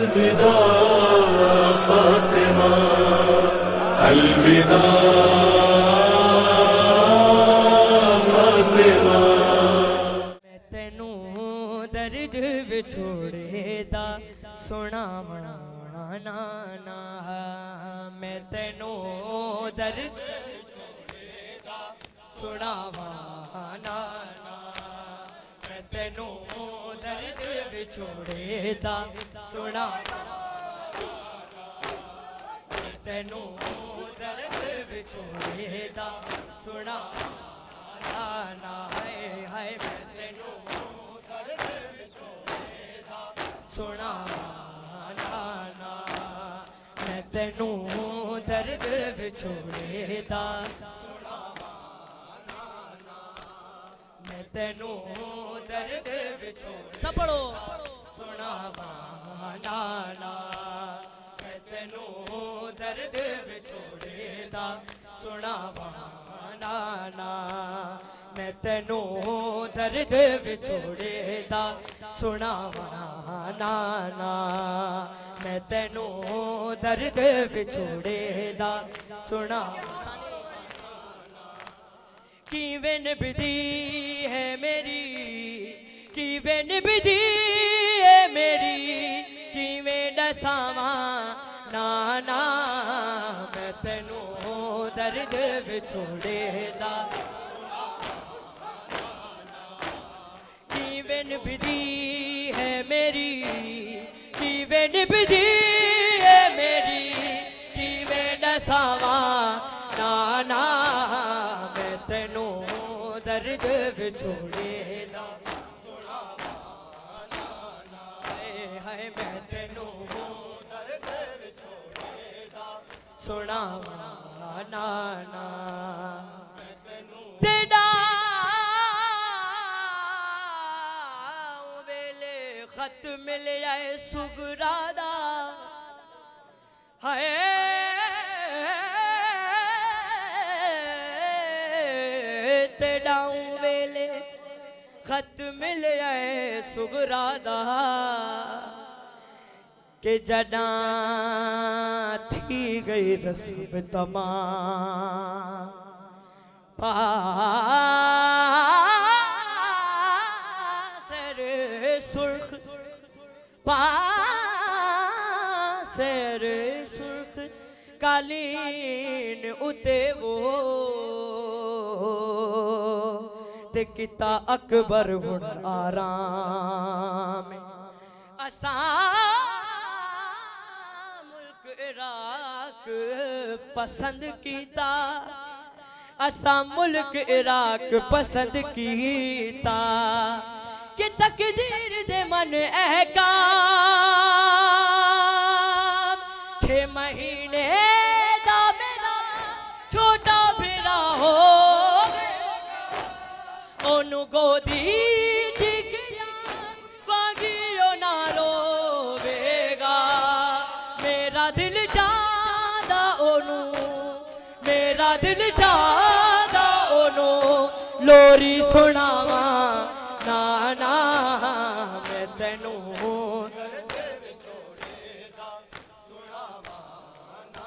अलविदा फातिमा, अलविदा फातिमा। मैं तेनू दर्द विछोड़े दा सुनावना ना ना, मैं तेनू दर्द विछोड़े दा सुनावना ना, मैं तेनू दर्द विछोड़े दा सुनावना, मैं तेनू दर्द विछोड़े दा सुनावना ना, हाय मैं तेनू दर्द विछोड़े दा सुनावना ना, मैं तेनू दर्द विछोड़े दा सुनावना ना, मैं तेनू दर्द विछोड़े सब पढ़ो सुनावना ना, मैं तेनू दर्द विछोड़े दा सुनावना ना, मैं तेनू दर्द विछोड़े दा सुनावना ना, मैं तेनू दर्द विछोड़े दा सुनावना। किवें निभदी है मेरी, किवें निभदी है मेरी, किवें दसावां ना ना, मैं तेनू दर्द विछोड़े दा किवें निभदी है मेरी, किवें निभदी है मेरी, किवें दसावां ना ना, मैं तेनू दर्द विछोड़े दा सुनावना ना, हाय मैं तेनू दर्द विछोड़े दा सुनावना ना, तेरा वेले खत मिल जाए सुगरा दा, हाय तेरा वेले खत मिल जाए सुगरा दा, के जडा थी गई रस्म तमाम पासर सुर्ख, पासर सुर्ख कालीन उते वो ते किता अकबर हुन आराम, असा मुल्क इराक पसंद कीता, असा मुल्क इराक पसंद कीता, कि तकदीर दे मन अहकाम, 6 महीने दा मेरा छोटा बिरा हो, ओनू गोदी जिगरा वागियो ना रोवेगा, मेरा दिल चाहदा ओनू, मेरा दिल चाहदा ओनू लोरी सुनावा ना ना, मैं तेनू दर्द विछोड़े दा सुनावना ना,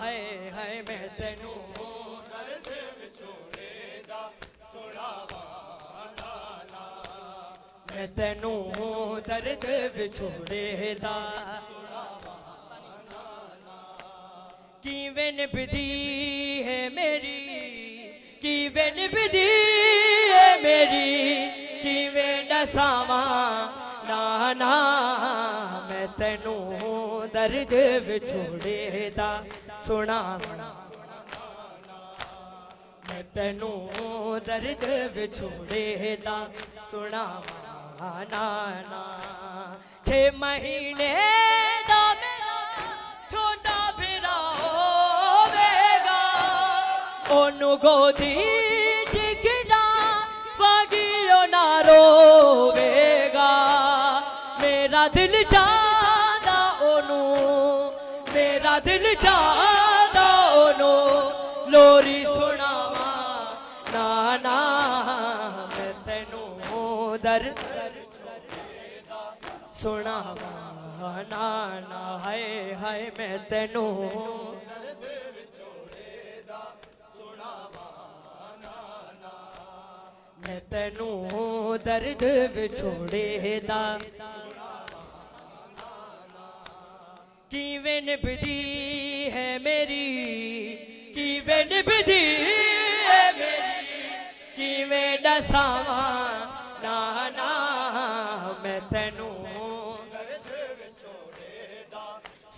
हाय हाय मैं तेनू दर्द विछोड़े दा सुनावना ना, मैं तेनू दर्द विछोड़े दा सुनावना ना, किवें निभदी है मेरी, किवें निभदी है मेरी, किवें दसावां ना ना, मैं तेनू दर्द विछोड़े दा सुनावना, मैं तेनू दर्द विछोड़े दा सुनावना ना, 6 महीने दा मेरा छोटा बिरा होवेगा, ओनू गोदी जिगरा वागियो ना रोवेगा, मेरा दिल चाहदा ओनू, मेरा दिल चाहदा ओनू लोरी सुनावा ना ना, मैं तेनू दर्द सुनावा नाना हाय हाय मैं तेनू मैं तेनू दर्द विछोड़े दा किवें निभदी है मेरी किवें निभदी है मेरी किवें दसावां नाना मैं तेनू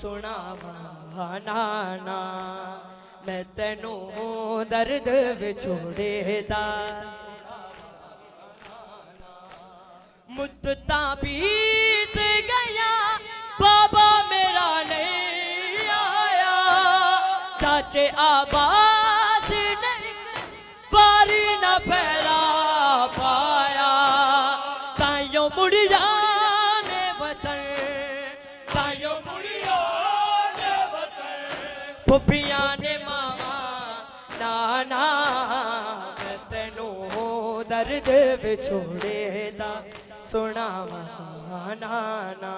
सुनावां नाना मैं तेनू दर्द विछोड़े दा मुद्दता बीत गया बाबा मेरा नहीं आया चाचे आबास नहीं वारी न फैला पाया ताइयों मुड़िया ने वतन ताइयों मुड़िया ने वतन फुफियां ने मामा नाना मैं तेनू दर्द विछोड़े दा सुनावां नाना